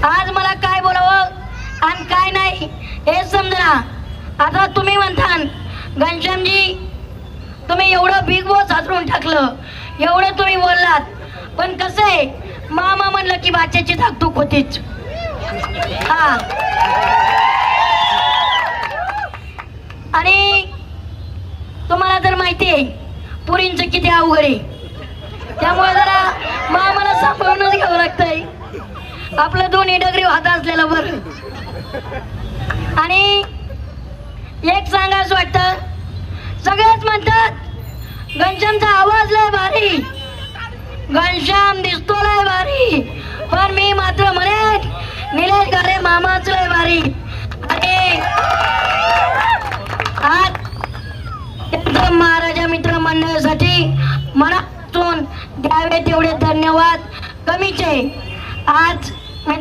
आज मला काय बोलावं आणि काय नाही हे समजना. आता तुम्ही म्हणतान घनश्यामजी तुम्ही एवढं बिग बॉस हातरून टाकलं, एवढं तुम्ही बोललात, पण कसं आहे मामा म्हणलं की बाच्याची धाकधूक होतीच. हा आणि तुम्हाला तर माहिती आहे पुरींचं किती अवघड आहे, त्यामुळे जरा मामाला सांभाळूनच घ्यावं लागतंय. आपलं दोन्ही डगरी हात असलेलं बरं. आणि एक सांगायचं वाटतं, सगळेच म्हणतात घनश्यामचा आवाज लय भारी, घनश्याम दिसतो लय भारी, पण मी मात्र म्हणेन निलेश गारे मामाच लय भारी. आणि आज त्यांचं महाराजा मित्र मंडळासाठी मनातून द्यावे तेवढे धन्यवाद कमीचे. आज